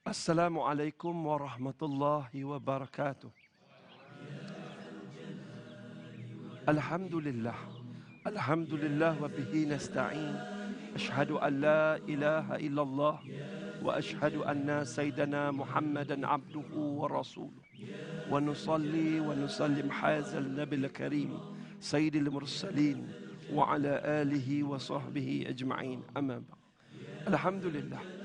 Assalamualaikum warahmatullahi wabarakatuh. Alhamdulillah. Alhamdulillah wa bihi nasta'in. Ashhadu an la ilaha illallah wa ashhadu anna sayyidana Muhammadan abduhu wa rasuluh. Wa nusalli wa nusallim hazal nabil karim sayyidil mursalin wa ala alihi wa sahbihi ajma'in. Amma ba'd. Alhamdulillah.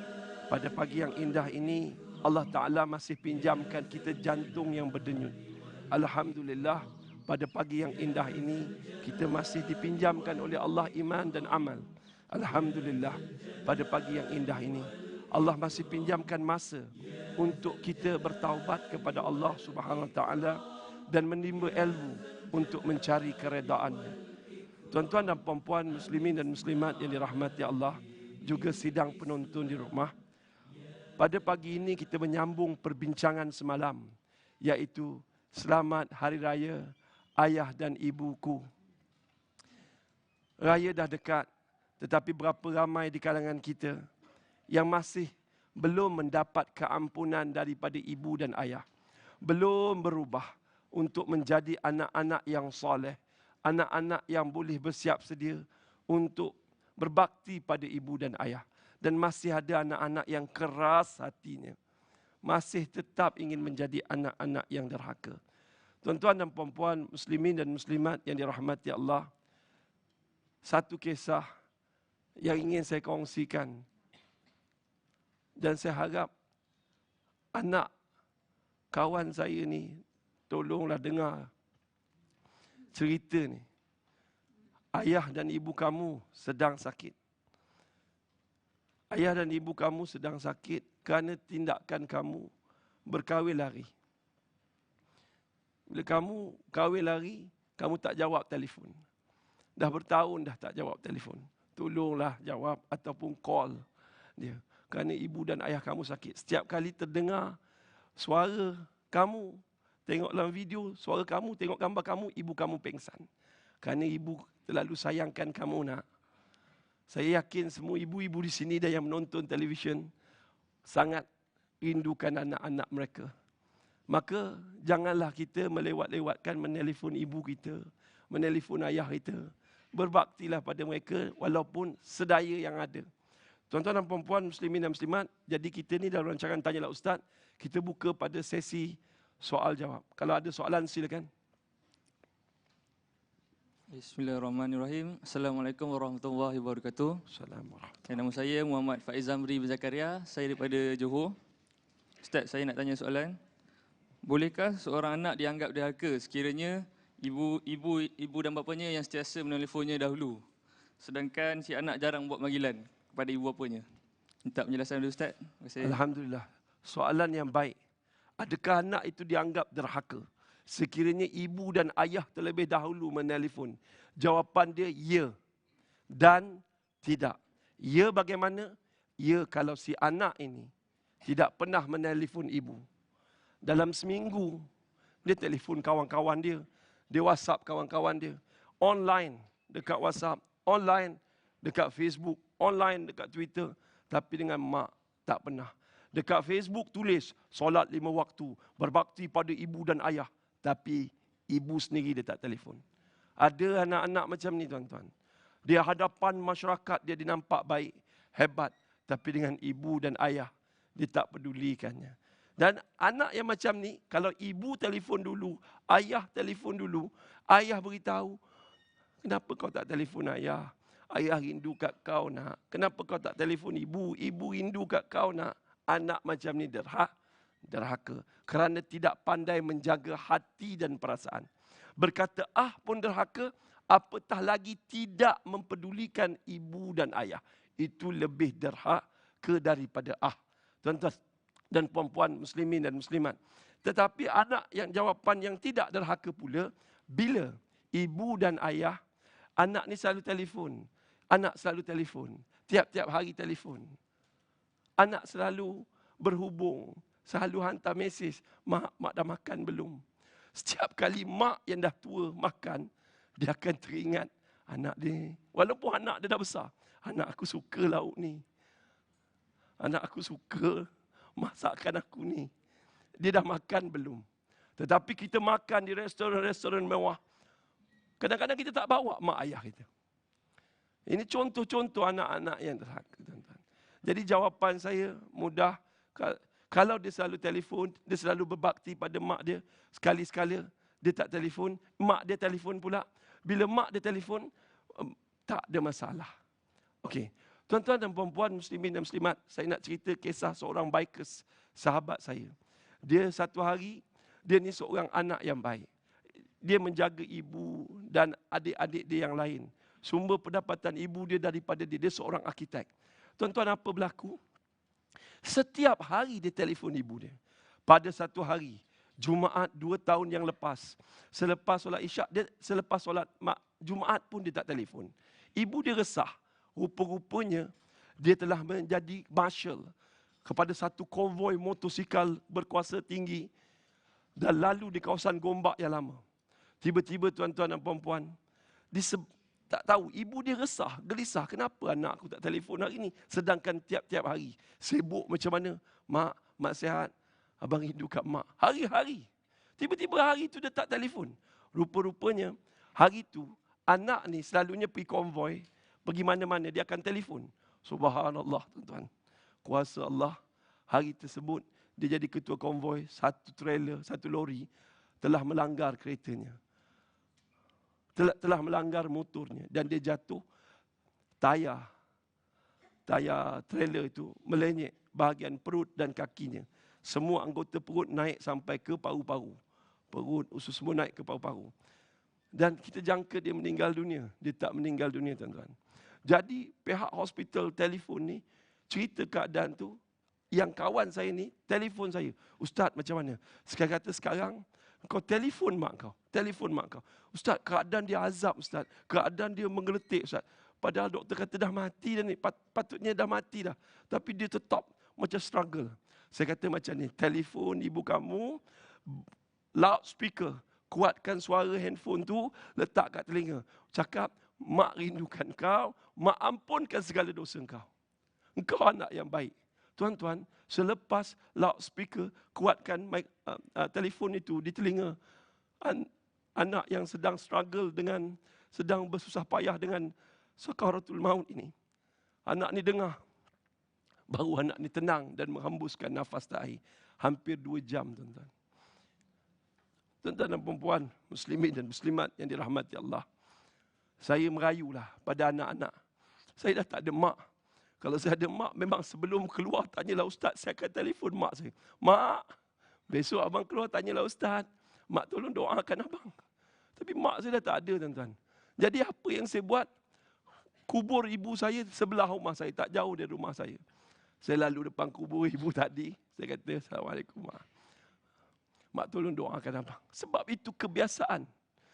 Pada pagi yang indah ini Allah Ta'ala masih pinjamkan kita jantung yang berdenyut. Alhamdulillah, pada pagi yang indah ini kita masih dipinjamkan oleh Allah iman dan amal. Alhamdulillah, pada pagi yang indah ini Allah masih pinjamkan masa untuk kita bertaubat kepada Allah Subhanahu Wa Ta'ala dan menimba ilmu untuk mencari keredaannya. Tuan-tuan dan puan-puan muslimin dan muslimat yang dirahmati Allah, juga sidang penonton di rumah, pada pagi ini kita menyambung perbincangan semalam, iaitu Selamat Hari Raya Ayah dan Ibuku. Raya dah dekat, tetapi berapa ramai di kalangan kita yang masih belum mendapat keampunan daripada ibu dan ayah. Belum berubah untuk menjadi anak-anak yang soleh, anak-anak yang boleh bersiap sedia untuk berbakti pada ibu dan ayah. Dan masih ada anak-anak yang keras hatinya, masih tetap ingin menjadi anak-anak yang derhaka. Tuan-tuan dan puan-puan muslimin dan muslimat yang dirahmati Allah, satu kisah yang ingin saya kongsikan, dan saya harap anak kawan saya ni tolonglah dengar cerita ni. Ayah dan ibu kamu sedang sakit. Ayah dan ibu kamu sedang sakit kerana tindakan kamu berkawin lari. Bila kamu kahwin lari, kamu tak jawab telefon. Dah bertahun dah tak jawab telefon. Tolonglah jawab ataupun call dia. Kerana ibu dan ayah kamu sakit. Setiap kali terdengar suara kamu, tengok dalam video, suara kamu, tengok gambar kamu, ibu kamu pengsan. Kerana ibu terlalu sayangkan kamu, nak. Saya yakin semua ibu-ibu di sini dan yang menonton televisyen sangat rindukan anak-anak mereka. Maka janganlah kita melewat-lewatkan menelefon ibu kita, menelefon ayah kita. Berbaktilah pada mereka walaupun sedaya yang ada. Tuan-tuan dan puan-puan muslimin dan muslimat, jadi kita ni dalam rancangan Tanyalah Ustaz, kita buka pada sesi soal jawab. Kalau ada soalan silakan. Bismillahirrahmanirrahim. Assalamualaikum warahmatullahi wabarakatuh. Assalamualaikum. Nama saya Muhammad Faiz Zamri Zakaria. Saya daripada Johor. Ustaz, saya nak tanya soalan. Bolehkah seorang anak dianggap derhaka sekiranya ibu dan bapanya yang sentiasa menelefonnya dahulu, sedangkan si anak jarang buat panggilan kepada ibu bapanya? Minta penjelasan dulu, Ustaz. Alhamdulillah. Soalan yang baik. Adakah anak itu dianggap derhaka sekiranya ibu dan ayah terlebih dahulu menelefon? Jawapan dia ya dan tidak. Ya bagaimana? Ya kalau si anak ini tidak pernah menelefon ibu. Dalam seminggu, dia telefon kawan-kawan dia. Dia WhatsApp kawan-kawan dia. Online dekat WhatsApp. Online dekat Facebook. Online dekat Twitter. Tapi dengan mak, tak pernah. Dekat Facebook tulis, solat 5 waktu. Berbakti pada ibu dan ayah. Tapi ibu sendiri dia tak telefon. Ada anak-anak macam ni, tuan-tuan. Dia hadapan masyarakat, dia dinampak baik, hebat. Tapi dengan ibu dan ayah, dia tak pedulikannya. Dan anak yang macam ni, kalau ibu telefon dulu, ayah telefon dulu, ayah beritahu, kenapa kau tak telefon ayah? Ayah rindu kat kau, nak. Kenapa kau tak telefon ibu? Ibu rindu kat kau, nak. Anak macam ni derhaka. Kerana tidak pandai menjaga hati dan perasaan. Berkata pun derhaka, apatah lagi tidak mempedulikan ibu dan ayah. Itu lebih derhaka daripada Tuan-tuan dan puan-puan muslimin dan muslimat. Tetapi anak yang jawapan yang tidak derhaka pula, bila ibu dan ayah, anak ni selalu telefon. Anak selalu telefon. Tiap-tiap hari telefon. Anak selalu berhubung. Selalu hantar mesej. Mak dah makan belum? Setiap kali mak yang dah tua makan, dia akan teringat anak dia. Walaupun anak dia dah besar. Anak aku suka lauk ni. Anak aku suka masakan aku ni, dia dah makan belum? Tetapi kita makan di restoran-restoran mewah. Kadang-kadang kita tak bawa mak ayah kita. Ini contoh-contoh anak-anak yang derhaka, tuan-tuan. Jadi jawapan saya mudah. Kalau dia selalu telefon, dia selalu berbakti pada mak dia. Sekali-sekala dia tak telefon, mak dia telefon pula. Bila mak dia telefon, tak ada masalah. Okey. Tuan-tuan dan puan-puan, muslimin dan muslimat, saya nak cerita kisah seorang bikers, sahabat saya. Dia satu hari, dia ni seorang anak yang baik. Dia menjaga ibu dan adik-adik dia yang lain. Sumber pendapatan ibu dia daripada dia. Dia seorang arkitek. Tuan-tuan, apa berlaku? Setiap hari dia telefon ibu dia. Pada satu hari, Jumaat 2 tahun yang lepas, selepas solat Isyak, selepas solat Jumaat pun dia tak telefon. Ibu dia resah. Rupa-rupanya dia telah menjadi marshal kepada satu konvoi motosikal berkuasa tinggi dan lalu di kawasan Gombak yang lama. Tiba-tiba tuan-tuan dan puan-puan, tak tahu, ibu dia resah, gelisah. Kenapa anak aku tak telefon hari ni? Sedangkan tiap-tiap hari, sibuk macam mana? Mak sihat, abang rindu kat mak. Hari-hari. Tiba-tiba hari tu dia tak telefon. Rupa-rupanya, hari tu, anak ni selalunya pergi konvoi, pergi mana-mana, dia akan telefon. Subhanallah, tuan-tuan. Kuasa Allah, hari tersebut, dia jadi ketua konvoi, satu trailer, satu lori, telah melanggar keretanya. Telah melanggar motornya dan dia jatuh, tayar trailer itu melenyek bahagian perut dan kakinya. Semua anggota perut naik sampai ke paru-paru. Perut, usus semua naik ke paru-paru. Dan kita jangka dia meninggal dunia. Dia tak meninggal dunia, tuan-tuan. Jadi pihak hospital telefon ni cerita keadaan tu, yang kawan saya ni telefon saya. Ustaz, macam mana? Sekarang kau telefon mak kau. Ustaz, keadaan dia azab, Ustaz. Keadaan dia menggeletik, Ustaz. Padahal doktor kata dah mati dah ni. Patutnya dah mati dah. Tapi dia tetap macam struggle. Saya kata macam ni, telefon ibu kamu, loudspeaker, kuatkan suara handphone tu, letak kat telinga. Cakap, mak rindukan kau, mak ampunkan segala dosa kau. Engkau anak yang baik. Tuan-tuan, selepas loudspeaker, kuatkan telefon itu di telinga anak yang sedang struggle dengan, sedang bersusah payah dengan sakaratul maut ini. Anak ni dengar. Baru anak ni tenang dan menghembuskan nafas terakhir. Hampir 2 jam, tuan-tuan. Tuan-tuan dan perempuan, muslimin dan muslimat yang dirahmati Allah. Saya merayulah pada anak-anak. Saya dah tak ada mak. Kalau saya ada mak, memang sebelum keluar, tanyalah ustaz, saya akan telefon mak saya. Mak, besok abang keluar, tanyalah ustaz. Mak tolong doakan abang. Tapi mak saya dah tak ada, tuan-tuan. Jadi apa yang saya buat? Kubur ibu saya sebelah rumah saya, tak jauh dari rumah saya. Saya lalu depan kubur ibu tadi. Saya kata, Assalamualaikum mak. Mak tolong doakan abang. Sebab itu kebiasaan.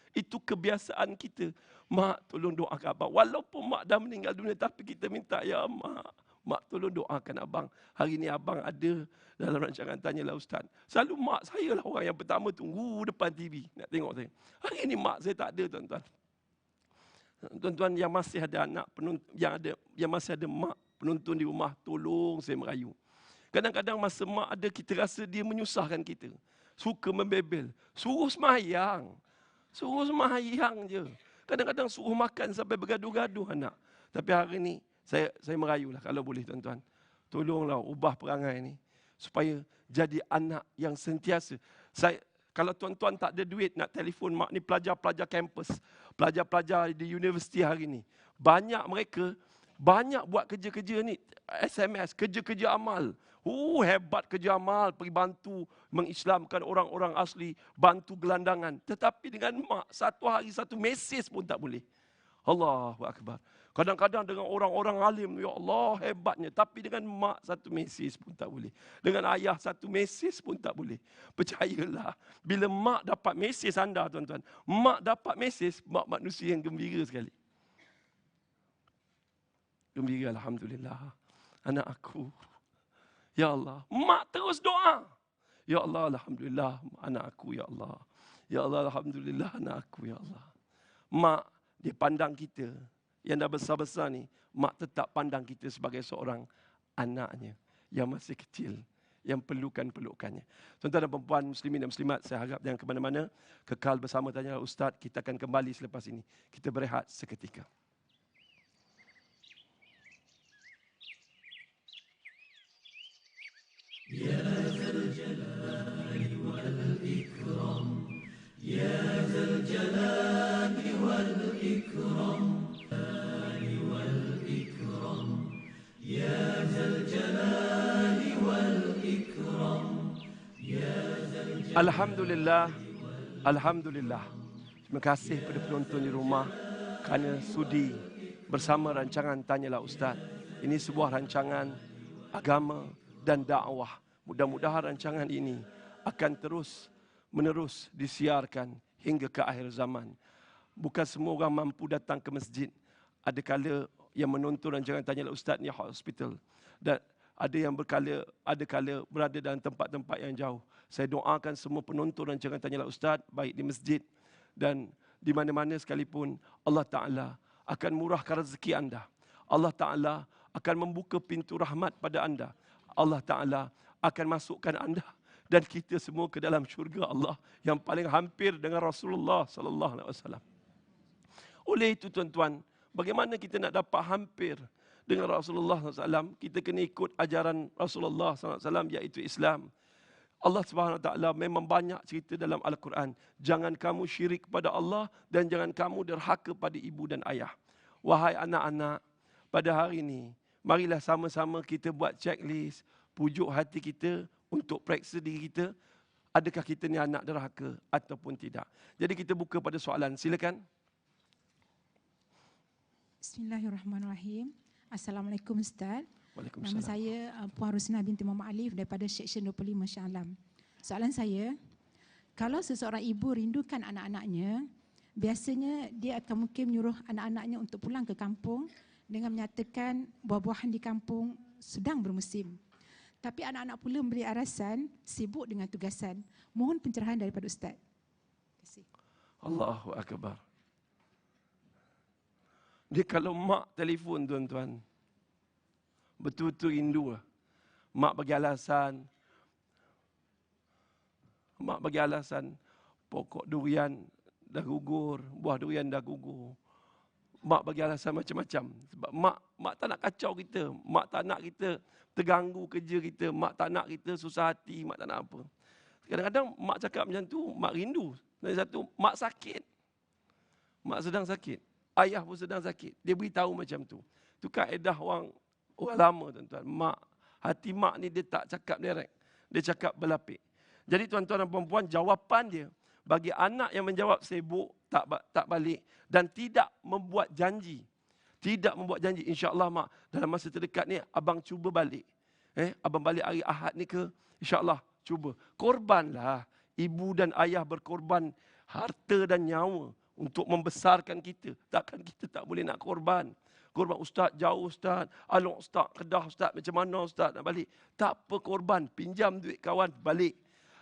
Itu kebiasaan kita. Mak tolong doakan abang. Walaupun mak dah meninggal dunia, tapi kita minta, ya mak tolong doakan abang. Hari ni abang ada dalam rancangan Tanyalah Ustaz. Selalu mak saya lah orang yang pertama tunggu depan TV nak tengok saya. Hari ni mak saya tak ada, tuan-tuan. Tuan-tuan yang masih ada anak penonton, yang masih ada mak penonton di rumah, tolong saya merayu. Kadang-kadang masa mak ada, kita rasa dia menyusahkan kita. Suka membebel. Suruh semayang je. Kadang-kadang suruh makan sampai bergaduh-gaduh anak. Tapi hari ni, saya merayulah kalau boleh, tuan-tuan. Tolonglah ubah perangai ni. Supaya jadi anak yang sentiasa. Kalau tuan-tuan tak ada duit nak telefon mak ni, pelajar-pelajar kampus, pelajar-pelajar di universiti hari ni, banyak mereka, banyak buat kerja-kerja ni, SMS, kerja-kerja amal. Hebat kerja amal, pergi bantu mengislamkan orang-orang asli, bantu gelandangan. Tetapi dengan mak, satu hari satu mesej pun tak boleh. Allahu Akbar. Kadang-kadang dengan orang-orang alim, ya Allah hebatnya. Tapi dengan mak satu mesej pun tak boleh. Dengan ayah satu mesej pun tak boleh. Percayalah, bila mak dapat mesej anda, tuan-tuan, mak dapat mesej, mak manusia yang gembira sekali. Gembira, Alhamdulillah. Anak aku. Ya Allah. Mak terus doa. Ya Allah, Alhamdulillah anak aku, ya Allah. Ya Allah, Alhamdulillah anak aku, ya Allah. Mak, dia pandang kita yang dah besar-besar ni, mak tetap pandang kita sebagai seorang anaknya yang masih kecil. yang perlukannya. Tuan-tuan dan puan muslimin dan muslimat, saya harap jangan ke mana-mana, kekal bersama Tanya Ustaz. Kita akan kembali selepas ini. Kita berehat seketika. Ya Zal Jalali wal Ikram, Ya Zal Jalali wal Ikram, wal Ikram, Ya Zal Jalali wal Ikram, Ya Zal Jalali. Alhamdulillah, Alhamdulillah. Terima kasih kepada penonton di rumah kerana sudi bersama rancangan Tanyalah Ustaz. Ini sebuah rancangan agama dan dakwah. Mudah-mudahan rancangan ini akan terus-menerus disiarkan hingga ke akhir zaman. Bukan semua orang mampu datang ke masjid. Ada kala yang menonton rancangan Tanyalah Ustaz ni hospital. Dan ada yang ada kala berada dalam tempat-tempat yang jauh. Saya doakan semua penonton rancangan Tanyalah Ustaz, baik di masjid dan di mana-mana sekalipun, Allah Ta'ala akan murahkan rezeki anda. Allah Ta'ala akan membuka pintu rahmat pada anda. Allah Ta'ala akan masukkan anda dan kita semua ke dalam syurga Allah yang paling hampir dengan Rasulullah sallallahu alaihi wasallam. Oleh itu tuan-tuan, bagaimana kita nak dapat hampir dengan Rasulullah SAW? Kita kena ikut ajaran Rasulullah SAW, iaitu Islam. Allah Subhanahu Wa Taala memang banyak cerita dalam Al-Quran. Jangan kamu syirik kepada Allah dan jangan kamu derhaka pada ibu dan ayah. Wahai anak-anak, pada hari ini, marilah sama-sama kita buat checklist, pujuk hati kita untuk periksa diri kita. Adakah kita ni anak derhaka ataupun tidak? Jadi kita buka pada soalan. Silakan. Bismillahirrahmanirrahim. Assalamualaikum Ustaz. Waalaikumsalam. Nama saya Puan Rusina binti Muhammad Alif daripada Seksyen 25 Shah Alam. Soalan saya, kalau seseorang ibu rindukan anak-anaknya, biasanya dia akan mungkin menyuruh anak-anaknya untuk pulang ke kampung dengan menyatakan buah-buahan di kampung sedang bermusim. Tapi anak-anak pula memberi alasan sibuk dengan tugasan. Mohon pencerahan daripada Ustaz. Terima kasih. Allahu Akbar. Dia kalau mak telefon tuan-tuan, betul-betul rindu. Mak bagi alasan, pokok durian dah gugur, buah durian dah gugur. Mak bagi alasan macam-macam. Sebab mak tak nak kacau kita. Mak tak nak kita terganggu kerja kita. Mak tak nak kita susah hati. Mak tak nak apa. Kadang-kadang mak cakap macam tu, mak rindu. Dan satu, mak sakit. Mak sedang sakit. Ayah pun sedang sakit. Dia beritahu macam tu. Itu kaedah orang lama tuan-tuan. Hati mak ni dia tak cakap direct. Dia cakap berlapik. Jadi tuan-tuan dan puan-puan, jawapan dia bagi anak yang menjawab sibuk, tak balik dan tidak membuat janji. Tidak membuat janji. InsyaAllah mak, dalam masa terdekat ni abang cuba balik. Abang balik hari Ahad ni ke? InsyaAllah cuba. Korbanlah. Ibu dan ayah berkorban harta dan nyawa untuk membesarkan kita. Takkan kita tak boleh nak korban. Korban, Ustaz jauh Ustaz. Along Ustaz, Kedah Ustaz, macam mana Ustaz nak balik? Tak apa korban. Pinjam duit kawan, balik.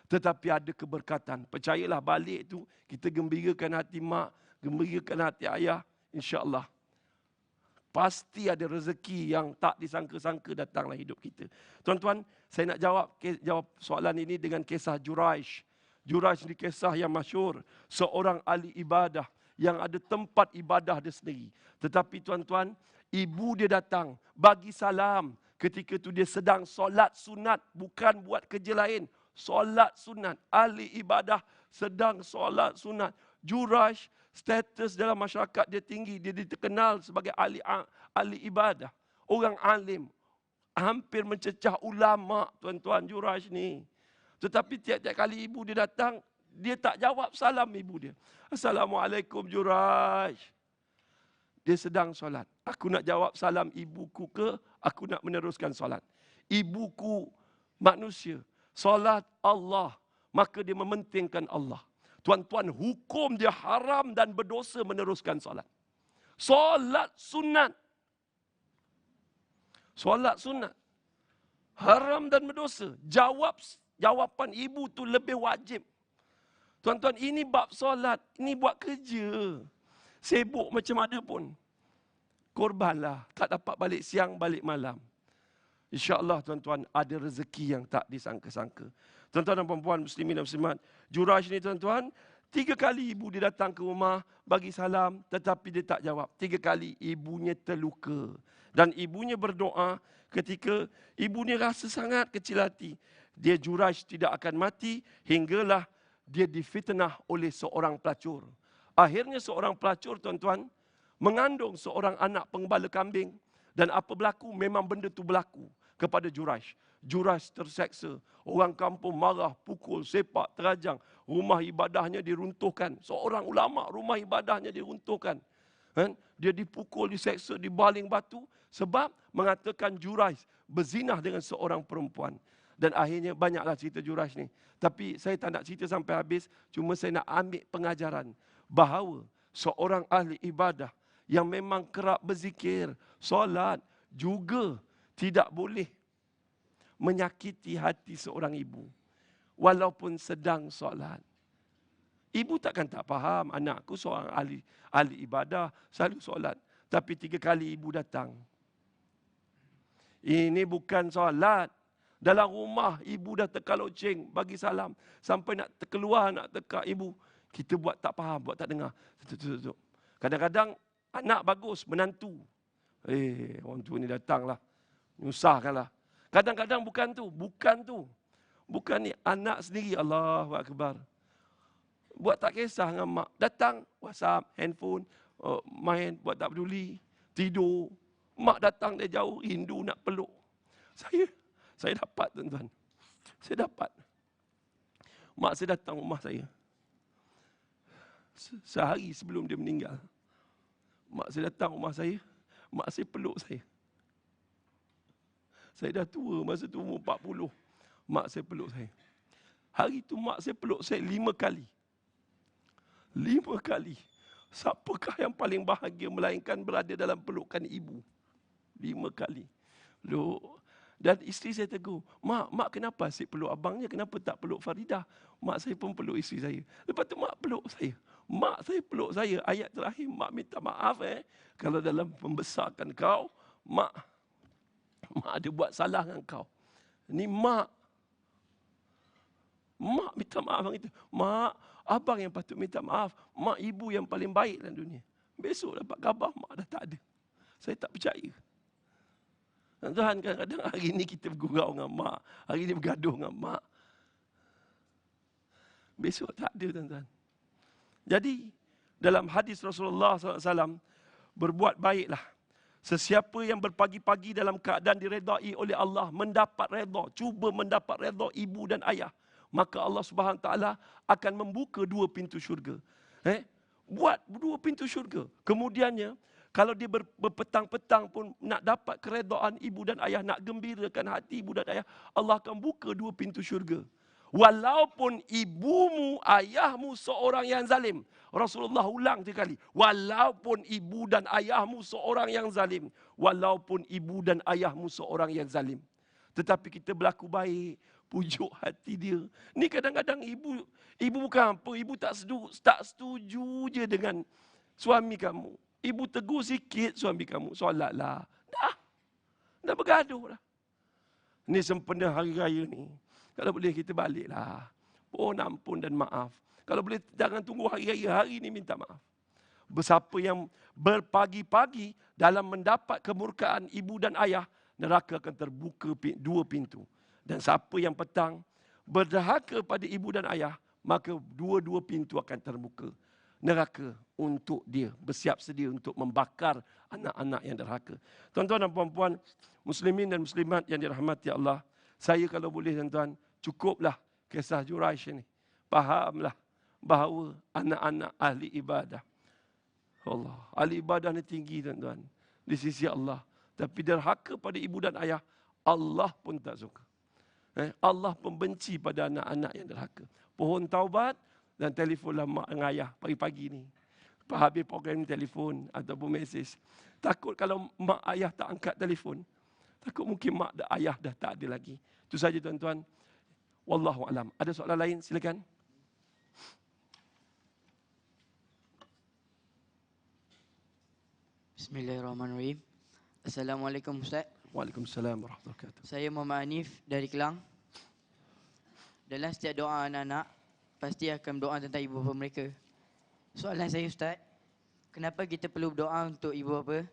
Tetapi ada keberkatan. Percayalah balik tu, kita gembirakan hati mak, gembirakan hati ayah. InsyaAllah. Pasti ada rezeki yang tak disangka-sangka datanglah hidup kita. Tuan-tuan, saya nak jawab soalan ini dengan kisah Juraish. Juraish ni kisah yang masyhur. Seorang ahli ibadah yang ada tempat ibadah dia sendiri. Tetapi tuan-tuan, ibu dia datang bagi salam. Ketika tu dia sedang solat sunat. Bukan buat kerja lain. Solat sunat. Ahli ibadah sedang solat sunat. Juraish, status dalam masyarakat dia tinggi. Dia dikenal sebagai ahli ibadah. Orang alim. Hampir mencecah ulama tuan-tuan Juraish ni. Tetapi tiap-tiap kali ibu dia datang, dia tak jawab salam ibu dia. Assalamualaikum Juraish. Dia sedang solat. Aku nak jawab salam ibuku ke, aku nak meneruskan solat. Ibuku manusia. Solat Allah. Maka dia mementingkan Allah. Tuan-tuan, hukum dia haram dan berdosa meneruskan solat. Solat sunat. Solat sunat. Haram dan berdosa. Jawapan ibu tu lebih wajib. Tuan-tuan, ini bab solat. Ini buat kerja. Sibuk macam mana pun. Korbanlah. Tak dapat balik siang, balik malam. InsyaAllah tuan-tuan ada rezeki yang tak disangka-sangka. Tuan-tuan dan puan-puan muslimin dan muslimat, Juraij ni tuan-tuan, 3 kali ibu dia datang ke rumah bagi salam tetapi dia tak jawab. 3 kali ibunya terluka. Dan ibunya berdoa ketika ibunya rasa sangat kecil hati. Dia Juraij tidak akan mati hinggalah dia difitnah oleh seorang pelacur. Akhirnya seorang pelacur tuan-tuan mengandung seorang anak penggembala kambing. Dan apa berlaku? Memang benda tu berlaku kepada Juraij. Juraij terseksa. Orang kampung marah, pukul, sepak, terajang. Rumah ibadahnya diruntuhkan. Seorang ulama, rumah ibadahnya diruntuhkan. Dia dipukul, diseksa, dibaling batu. Sebab mengatakan Juraij berzinah dengan seorang perempuan. Dan akhirnya banyaklah cerita Juraij ni. Tapi saya tak nak cerita sampai habis. Cuma saya nak ambil pengajaran bahawa seorang ahli ibadah yang memang kerap berzikir, solat, juga tidak boleh menyakiti hati seorang ibu. Walaupun sedang solat. Ibu takkan tak faham, anakku seorang ahli ibadah, selalu solat. Tapi 3 kali ibu datang. Ini bukan solat. Dalam rumah, ibu dah teka loceng, bagi salam. Sampai nak keluar, nak teka ibu. Kita buat tak faham, buat tak dengar. Tutup. Kadang-kadang, anak bagus, menantu. Orang tua ni datanglah. Nyusahkanlah. Kadang-kadang bukan tu. Bukan ni, anak sendiri. Allahu Akbar. Buat tak kisah dengan mak. Datang, WhatsApp, handphone, main, buat tak peduli. Tidur. Mak datang dari jauh, rindu nak peluk. Saya dapat tuan-tuan. Saya dapat. Mak saya datang rumah saya. Sehari sebelum dia meninggal. Mak saya datang rumah saya. Mak saya peluk saya. Saya dah tua, masa tu umur 40. Mak saya peluk saya. Hari tu mak saya peluk saya 5 kali. 5 kali. Siapakah yang paling bahagia melainkan berada dalam pelukan ibu? 5 kali. Loh. Dan isteri saya tegur, mak kenapa asyik peluk abangnya, kenapa tak peluk Faridah? Mak saya pun peluk isteri saya. Lepas tu mak peluk saya. Mak saya peluk saya. Ayat terakhir, mak minta maaf kalau dalam membesarkan kau, mak ada buat salah dengan kau. Ni mak minta maaf dengan itu. Mak, abang yang patut minta maaf. Mak ibu yang paling baik dalam dunia. Besok dapat khabar mak dah tak ada. Saya tak percaya. Tuhan, kadang-kadang hari ini kita bergurau dengan mak. Hari ini bergaduh dengan mak. Besok tak ada, tuan-tuan. Jadi, dalam hadis Rasulullah SAW, berbuat baiklah. Sesiapa yang berpagi-pagi dalam keadaan diredai oleh Allah, mendapat redha, cuba mendapat redha ibu dan ayah, maka Allah Subhanahu Taala akan membuka 2 pintu syurga. Buat 2 pintu syurga. Kemudiannya, kalau dia berpetang-petang pun nak dapat keredaan ibu dan ayah, nak gembirakan hati ibu dan ayah, Allah akan buka 2 pintu syurga. Walaupun ibumu, ayahmu seorang yang zalim. Rasulullah ulang 3 kali. Walaupun ibu dan ayahmu seorang yang zalim. Walaupun ibu dan ayahmu seorang yang zalim. Tetapi kita berlaku baik, pujuk hati dia. Ni kadang-kadang ibu bukan apa, ibu tak setuju je dengan suami kamu. Ibu tegur sikit suami kamu, solatlah. Dah bergaduh lah. Ni sempena hari raya ni. Kalau boleh kita baliklah. Mohon ampun dan maaf. Kalau boleh jangan tunggu hari raya, hari ni minta maaf. Siapa yang berpagi-pagi dalam mendapat kemurkaan ibu dan ayah, neraka akan terbuka 2 pintu. Dan siapa yang petang berdahaka pada ibu dan ayah, maka 2 pintu akan terbuka. Neraka untuk dia, bersiap sedia untuk membakar anak-anak yang derhaka. Tuan-tuan dan puan-puan, muslimin dan muslimat yang dirahmati Allah, saya kalau boleh tuan-tuan, cukuplah kisah Juraij ini. Fahamlah bahawa anak-anak ahli ibadah. Allah, ahli ibadah ni tinggi tuan-tuan di sisi Allah. Tapi derhaka pada ibu dan ayah, Allah pun tak suka. Allah pun benci pada anak-anak yang derhaka. Pohon taubat dan telefonlah mak dengan ayah pagi-pagi ni. Habis program ni telefon ataupun mesej. Takut kalau mak ayah tak angkat telefon, takut mungkin mak dan ayah dah tak ada lagi. Itu saja tuan-tuan. Wallahu alam. Ada soalan lain? Silakan. Bismillahirrahmanirrahim. Assalamualaikum Ustaz. Waalaikumsalam warahmatullahi wabarakatuh. Saya Muhammad Hanif dari Kelang. Dalam setiap doa anak-anak, pasti akan berdoa tentang ibu bapa mereka. Soalan saya Ustaz, kenapa kita perlu berdoa untuk ibu bapa?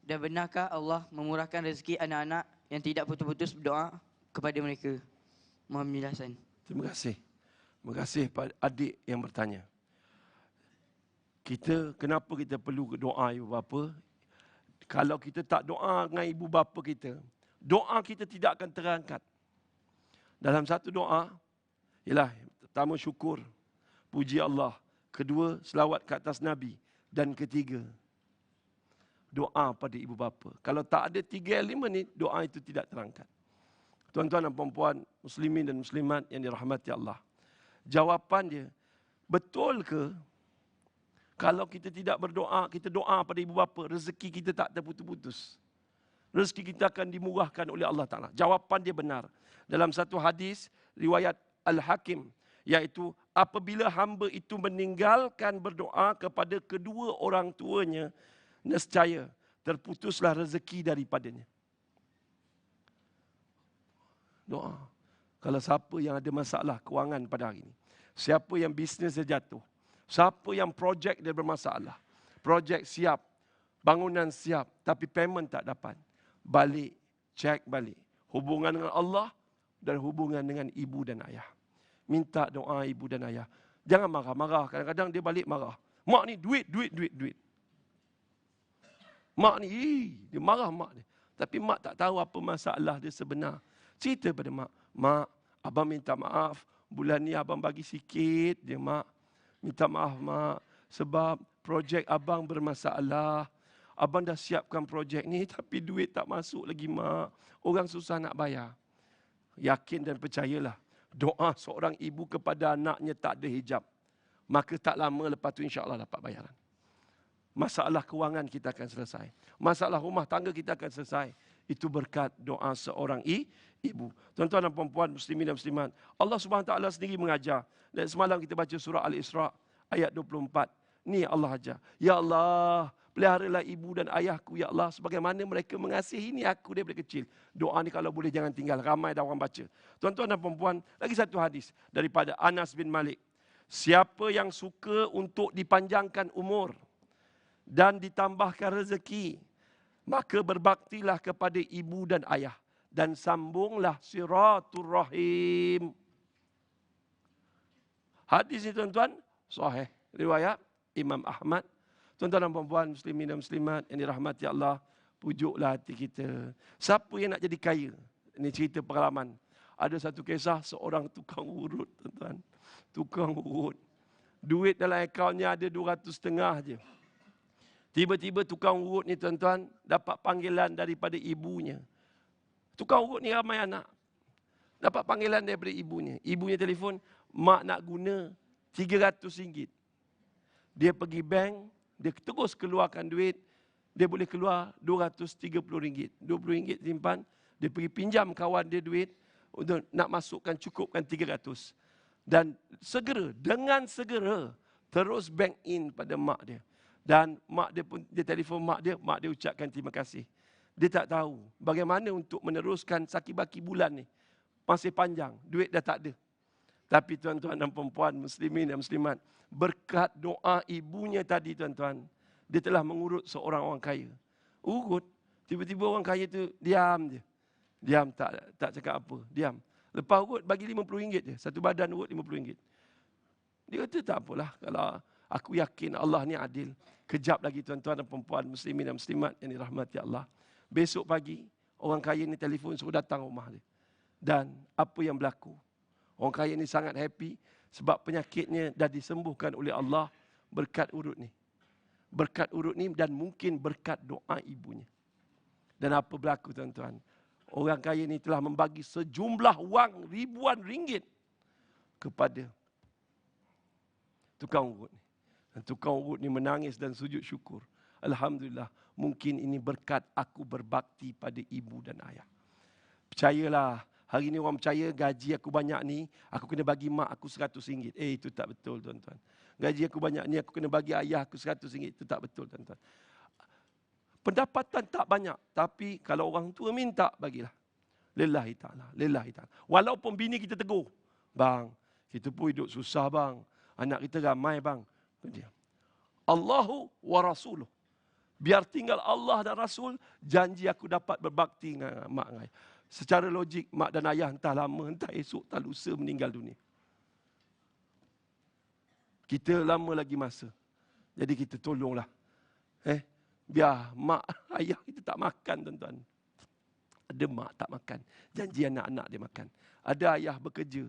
Dan benarkah Allah memurahkan rezeki anak-anak yang tidak putus-putus berdoa kepada mereka? Mohon penjelasan. Terima kasih. Terima kasih pada adik yang bertanya. Kenapa kita perlu doa ibu bapa? Kalau kita tak doa dengan ibu bapa kita, doa kita tidak akan terangkat. Dalam satu doa, ialah pertama syukur, puji Allah. Kedua, selawat ke atas Nabi. Dan ketiga, doa pada ibu bapa. Kalau tak ada tiga elemen ni, doa itu tidak terangkat. Tuan-tuan dan puan-puan, muslimin dan muslimat yang dirahmati Allah. Jawapan dia, betul ke kalau kita tidak berdoa, kita doa pada ibu bapa, rezeki kita tak terputus-putus? Rezeki kita akan dimurahkan oleh Allah Ta'ala. Jawapan dia benar. Dalam satu hadis, riwayat Al-Hakim, iaitu apabila hamba itu meninggalkan berdoa kepada kedua orang tuanya, nescaya terputuslah rezeki daripadanya. Doa. Kalau siapa yang ada masalah kewangan pada hari ini, siapa yang bisnes dia jatuh, siapa yang projek dia bermasalah, projek siap, bangunan siap, tapi payment tak dapat, balik, cek balik. Hubungan dengan Allah dan hubungan dengan ibu dan ayah. Minta doa ibu dan ayah. Jangan marah-marah. Kadang-kadang dia balik marah. Mak ni duit. Mak ni, dia marah mak dia. Tapi mak tak tahu apa masalah dia sebenar. Cerita pada mak. Mak, abang minta maaf. Bulan ni abang bagi sikit je mak. Minta maaf mak. Sebab projek abang bermasalah. Abang dah siapkan projek ni tapi duit tak masuk lagi mak. Orang susah nak bayar. Yakin dan percayalah. Doa seorang ibu kepada anaknya tak ada hijab. Maka tak lama lepas tu insya-Allah dapat bayaran. Masalah kewangan kita akan selesai. Masalah rumah tangga kita akan selesai. Itu berkat doa seorang ibu. Tuan-tuan dan puan-puan muslimin dan muslimat. Allah Subhanahu Taala sendiri mengajar. Dan semalam kita baca surah Al-Isra ayat 24. Ni Allah ajar. Ya Allah, peliharalah ibu dan ayahku ya Allah sebagaimana mereka mengasihi ni aku daripada kecil. Doa ni kalau boleh jangan tinggal. Ramai dah orang baca. Tuan-tuan dan puan-puan, lagi satu hadis daripada Anas bin Malik. Siapa yang suka untuk dipanjangkan umur dan ditambahkan rezeki, maka berbaktilah kepada ibu dan ayah dan sambunglah siratul rahim. Hadis ini tuan-tuan sahih riwayat Imam Ahmad. Tuan-tuan dan puan-puan muslimin dan muslimat yang dirahmati Allah, pujuklah hati kita. Siapa yang nak jadi kaya? Ini cerita pengalaman. Ada satu kisah seorang tukang urut, tuan-tuan. Tukang urut. Duit dalam akaunnya ada 200.5 je. Tiba-tiba tukang urut ni tuan-tuan dapat panggilan daripada ibunya. Tukang urut ni ramai anak. Dapat panggilan daripada ibunya. Ibunya telefon, mak nak guna RM300. Dia pergi bank, dia terus keluarkan duit, dia boleh keluar RM230. RM20 simpan, dia pergi pinjam kawan dia duit untuk nak masukkan cukupkan 300. Dan dengan segera terus bank in pada mak dia. Dan mak dia pun, dia telefon mak dia ucapkan terima kasih. Dia tak tahu bagaimana untuk meneruskan saki-baki bulan ni. Masih panjang, duit dah tak ada. Tapi tuan-tuan dan perempuan, muslimin dan muslimat, berkat doa ibunya tadi tuan-tuan, dia telah mengurut seorang orang kaya. Urut, tiba-tiba orang kaya tu diam je. Diam, tak cakap apa, diam. Lepas urut bagi RM50 je, satu badan urut RM50. Dia kata tak apalah, kalau aku yakin Allah ni adil. Kejap lagi tuan-tuan dan perempuan, muslimin dan muslimat yang dirahmati Allah. Besok pagi, orang kaya ni telefon suruh datang rumah dia. Dan apa yang berlaku? Orang kaya ni sangat happy sebab penyakitnya dah disembuhkan oleh Allah berkat urut ni. Berkat urut ni dan mungkin berkat doa ibunya. Dan apa berlaku tuan-tuan? Orang kaya ni telah membagi sejumlah wang ribuan ringgit kepada tukang urut ni. Dan tukang urut ni menangis dan sujud syukur. Alhamdulillah, mungkin ini berkat aku berbakti pada ibu dan ayah. Percayalah, hari ni orang percaya gaji aku banyak ni, aku kena bagi mak aku RM100. Itu tak betul tuan-tuan. Gaji aku banyak ni, aku kena bagi ayah aku RM100. Itu tak betul tuan-tuan. Pendapatan tak banyak, tapi kalau orang tua minta, bagilah. Lillahi ta'ala, lillahi ta'ala. Walaupun bini kita tegur, bang, kita pun hidup susah bang, anak kita ramai bang. Dia, Allahu wa rasuluh. Biar tinggal Allah dan Rasul, janji aku dapat berbakti dengan mak dan ayah. Secara logik, mak dan ayah entah lama, entah esok, entah lusa meninggal dunia. Kita lama lagi masa. Jadi kita tolonglah. Biar mak, ayah kita tak makan tuan-tuan. Ada mak tak makan. Janji anak-anak dia makan. Ada ayah bekerja.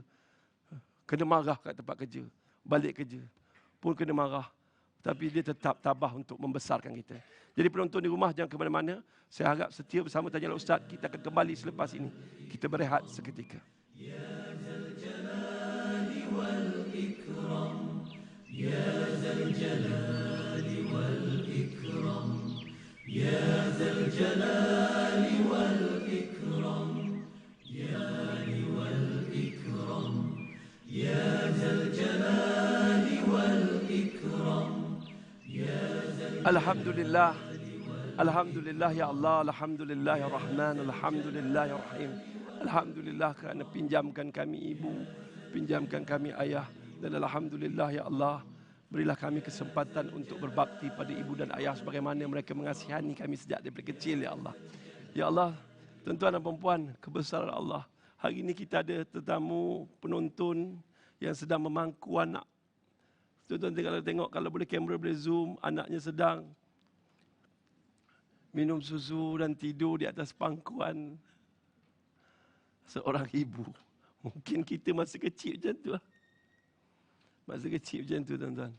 Kena marah kat tempat kerja. Balik kerja. Pun kena marah. Tapi dia tetap tabah untuk membesarkan kita. Jadi penonton di rumah jangan ke mana-mana. Saya harap setia bersama Tanyalah Ustaz. Kita akan kembali selepas ini. Kita berehat seketika. Ya Zal Jalali wal Ikram. Ya Zal Jalali wal Ikram. Ya Zal Jalali wal Ikram. Ya Jalali wal Ikram. Ya Zal Jalali wal Ikram. Alhamdulillah. Alhamdulillah ya Allah. Alhamdulillah ya Rahman. Alhamdulillah ya Rahim. Alhamdulillah kerana pinjamkan kami ibu, pinjamkan kami ayah. Dan Alhamdulillah ya Allah, berilah kami kesempatan untuk berbakti pada ibu dan ayah sebagaimana mereka mengasihani kami sejak daripada kecil ya Allah. Ya Allah, tuan-tuan dan puan-puan, kebesaran Allah. Hari ini kita ada tetamu penonton yang sedang memangku anak. Tuan-tuan kalau tengok, kalau boleh kamera boleh zoom, anaknya sedang minum susu dan tidur di atas pangkuan seorang ibu. Mungkin kita masa kecil macam tu lah. Masa kecil macam tu tuan-tuan.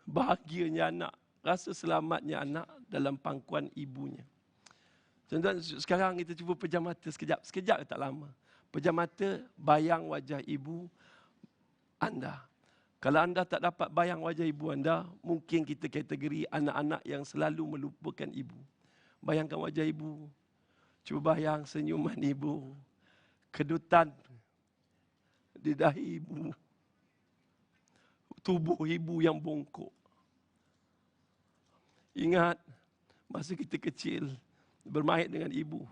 Bahagianya anak, rasa selamatnya anak dalam pangkuan ibunya. Tuan-tuan, sekarang kita cuba pejam mata sekejap. Sekejap tak lama. Pejam mata, bayang wajah ibu anda. Kalau anda tak dapat bayang wajah ibu anda, mungkin kita kategori anak-anak yang selalu melupakan ibu. Bayangkan wajah ibu. Cuba bayang senyuman ibu. Kedutan di dahi ibu. Tubuh ibu yang bongkok. Ingat, masa kita kecil, bermain dengan ibu.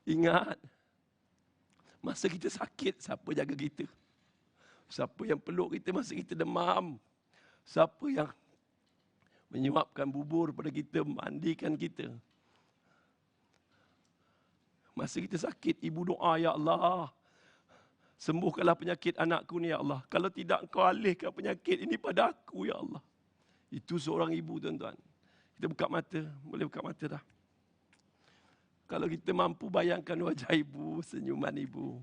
Ingat, masa kita sakit, siapa jaga kita? Siapa yang peluk kita masa kita demam? Siapa yang menyuapkan bubur pada kita, mandikan kita? Masa kita sakit, ibu doa, Ya Allah, sembuhkanlah penyakit anakku ni, Ya Allah. Kalau tidak, Engkau alihkan penyakit ini pada aku, Ya Allah. Itu seorang ibu, tuan-tuan. Kita buka mata, boleh buka mata dah. Kalau kita mampu bayangkan wajah ibu, senyuman ibu.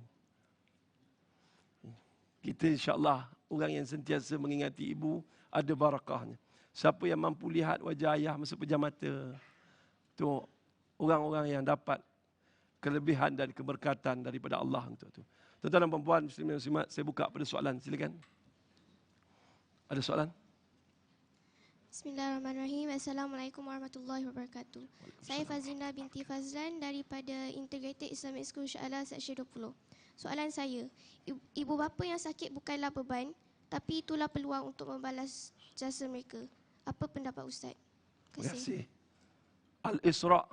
Kita insya-Allah orang yang sentiasa mengingati ibu ada barakahnya. Siapa yang mampu lihat wajah ayah masa pejam mata, tu orang-orang yang dapat kelebihan dan keberkatan daripada Allah untuk tu. Tuan-tuan dan puan-puan, muslimin dan muslimat, saya buka pada soalan, silakan. Ada soalan? Bismillahirrahmanirrahim. Assalamualaikum warahmatullahi wabarakatuh. Saya Fazina binti Fazlan daripada Integrated Islamic School Sya'ala Seksyen 20. Soalan saya, ibu bapa yang sakit bukanlah beban, tapi itulah peluang untuk membalas jasa mereka. Apa pendapat Ustaz? Terima kasih. Al-Isra'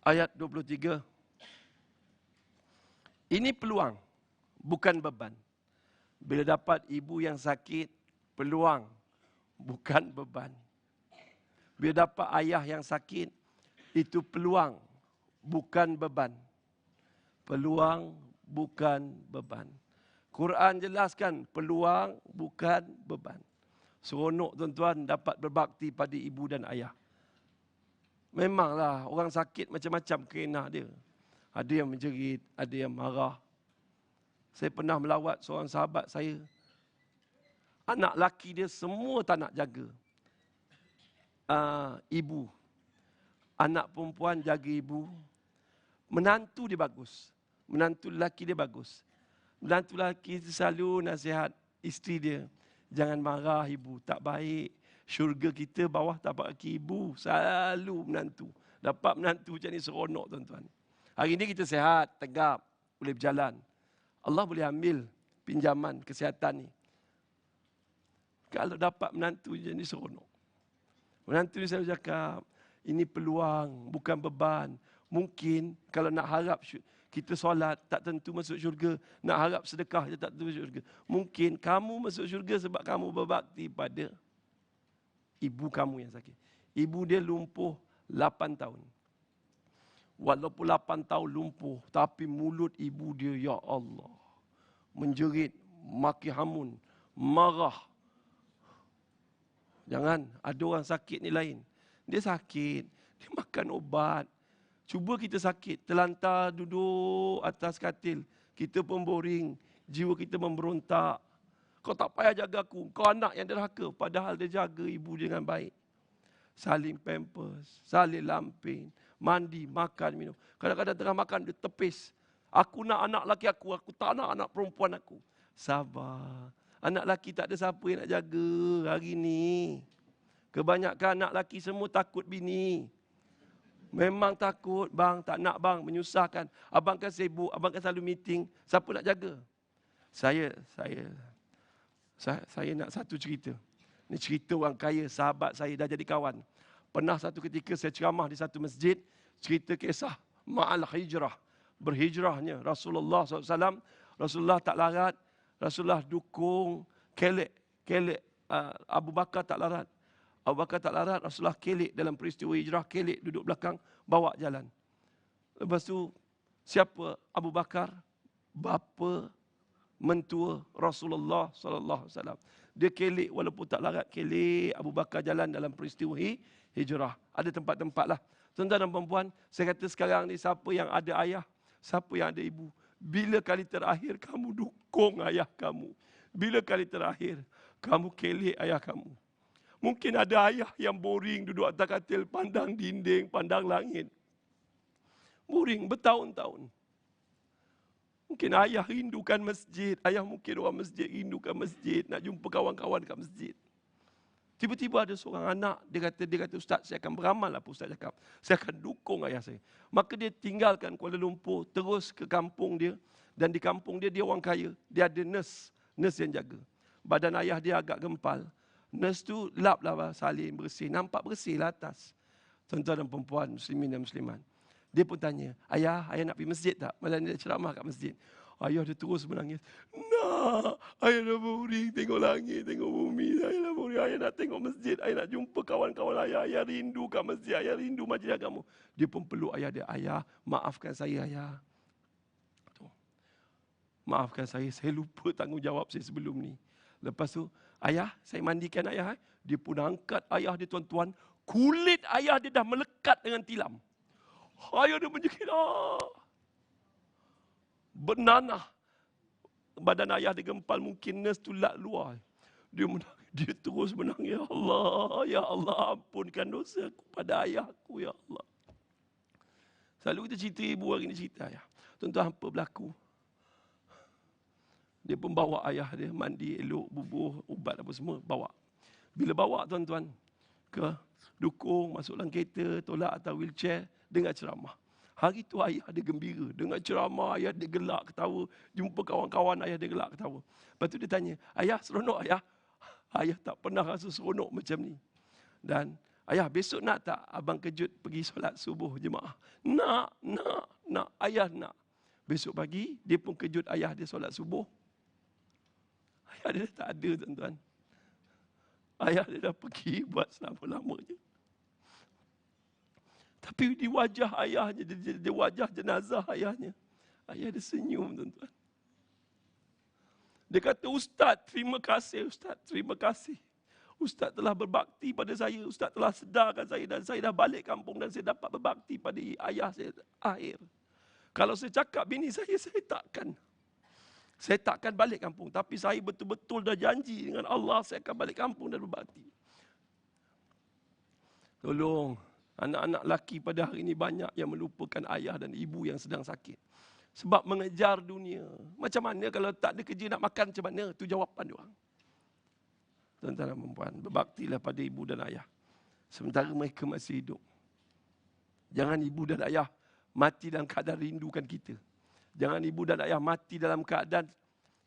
ayat 23. Ini peluang, bukan beban. Bila dapat ibu yang sakit, peluang, bukan beban. Bila dapat ayah yang sakit, itu peluang, bukan beban. Peluang, bukan beban. Quran jelaskan, peluang, bukan beban. Seronok tuan-tuan dapat berbakti pada ibu dan ayah. Memanglah orang sakit macam-macam kerenah dia. Ada yang menjerit, ada yang marah. Saya pernah melawat seorang sahabat saya. Anak laki dia semua tak nak jaga ibu. Anak perempuan jaga ibu. Menantu dia bagus. Menantu lelaki dia bagus. Menantu lelaki selalu nasihat isteri dia. Jangan marah ibu, tak baik. Syurga kita bawah tapak kaki ibu. Selalu menantu. Dapat menantu macam ni seronok tuan-tuan. Hari ini kita sihat, tegap, boleh berjalan. Allah boleh ambil pinjaman kesihatan ni. Kalau dapat menantu macam ni seronok. Menantu ni selalu cakap, ini peluang, bukan beban. Mungkin kalau nak harap kita solat, tak tentu masuk syurga. Nak harap sedekah, tak tentu masuk syurga. Mungkin kamu masuk syurga sebab kamu berbakti pada ibu kamu yang sakit. Ibu dia lumpuh 8 tahun. Walaupun 8 tahun lumpuh, tapi mulut ibu dia, ya Allah, menjerit, maki hamun, marah. Jangan, ada orang sakit ni lain. Dia sakit, dia makan ubat. Cuba kita sakit, terlantar duduk atas katil. Kita pun boring, jiwa kita memberontak. Kau tak payah jaga aku, kau anak yang derhaka. Padahal dia jaga ibu dengan baik. Salin pampers, salin lampin, mandi, makan, minum. Kadang-kadang tengah makan dia tepis. Aku nak anak laki aku tak nak anak perempuan aku. Sabar. Anak laki tak ada siapa yang nak jaga hari ni. Kebanyakan anak laki semua takut bini. Memang takut, bang, tak nak bang, menyusahkan. Abang kan sibuk, abang kan selalu meeting. Siapa nak jaga? Saya nak satu cerita. Ini cerita orang kaya, sahabat saya dah jadi kawan. Pernah satu ketika saya ceramah di satu masjid, cerita kisah ma'al hijrah. Berhijrahnya Rasulullah SAW. Rasulullah tak larat, Rasulullah dukung, kelek. Abu Bakar tak larat. Abu Bakar tak larat, Rasulullah kelek dalam peristiwa hijrah, kelek duduk belakang, bawa jalan. Lepas tu, siapa Abu Bakar? Bapa mentua Rasulullah SAW. Dia kelek walaupun tak larat, kelek Abu Bakar jalan dalam peristiwa hijrah. Ada tempat-tempat lah. Tuan-tuan dan perempuan, saya kata sekarang ni siapa yang ada ayah, siapa yang ada ibu. Bila kali terakhir kamu dukung ayah kamu? Bila kali terakhir kamu kelek ayah kamu? Mungkin ada ayah yang boring duduk atas katil, pandang dinding, pandang langit. Boring bertahun-tahun. Mungkin ayah rindukan masjid. Ayah mungkin orang masjid rindukan masjid. Nak jumpa kawan-kawan kat masjid. Tiba-tiba ada seorang anak, dia kata, Ustaz, saya akan beramal apa Ustaz cakap. Saya akan dukung ayah saya. Maka dia tinggalkan Kuala Lumpur, terus ke kampung dia. Dan di kampung dia orang kaya. Dia ada nurse yang jaga. Badan ayah dia agak gempal. Nurse tu lap lah, salin, bersih. Nampak bersih lah atas. Tuan-tuan dan perempuan, muslimin dan muslimat. Dia pun tanya, ayah nak pergi masjid tak? Malam ni dia ceramah kat masjid. Ayah dia terus menangis. Nak, ayah dah boring tengok langit, tengok bumi. Ayah dah boring, ayah nak tengok masjid. Ayah nak jumpa kawan-kawan ayah. Ayah rindu kat masjid, ayah rindu majlis agama. Dia pun peluk ayah dia. Ayah, maafkan saya ayah. Maafkan saya lupa tanggungjawab saya sebelum ni. Lepas tu, ayah, saya mandikan ayah. Dia pun angkat ayah dia, tuan-tuan. Kulit ayah dia dah melekat dengan tilam. Ayah dia menjekit. Bernanah. Badan ayah dia gempal, mungkin nurse tu lak luar. Dia terus menangis. Ya Allah, ampunkan dosa aku pada ayahku, ya Allah. Selalu kita cerita ibu, hari ni cerita ayah. Tuan-tuan, apa berlaku? Dia pun bawa ayah dia mandi elok, bubuh, ubat apa semua, bawa. Bila bawa tuan-tuan ke dukung, masuk dalam kereta, tolak atau wheelchair, dengar ceramah. Hari tu ayah dia gembira, dengar ceramah, ayah dia gelak ketawa, jumpa kawan-kawan ayah dia gelak ketawa. Lepas tu dia tanya, ayah seronok ayah? Ayah tak pernah rasa seronok macam ni. Dan ayah besok nak tak abang kejut pergi solat subuh jemaah? Nak, ayah nak. Besok pagi dia pun kejut ayah dia solat subuh. Ayah dia tak ada tuan-tuan. Ayah dia dah pergi buat selama-lamanya. Tapi di wajah ayahnya, di wajah jenazah ayahnya, ayah dia senyum tuan-tuan. Dia kata, Ustaz, terima kasih Ustaz, terima kasih. Ustaz telah berbakti pada saya, Ustaz telah sedarkan saya dan saya dah balik kampung dan saya dapat berbakti pada ayah saya akhir. Kalau saya cakap bini saya takkan. Saya takkan balik kampung. Tapi saya betul-betul dah janji dengan Allah, saya akan balik kampung dan berbakti. Tolong, anak-anak lelaki pada hari ini banyak yang melupakan ayah dan ibu yang sedang sakit. Sebab mengejar dunia. Macam mana kalau tak ada kerja nak makan macam mana? Itu jawapan diorang. Tuan-tuan dan perempuan, berbaktilah pada ibu dan ayah. Sementara mereka masih hidup. Jangan ibu dan ayah mati dalam keadaan rindukan kita. Jangan ibu dan ayah mati dalam keadaan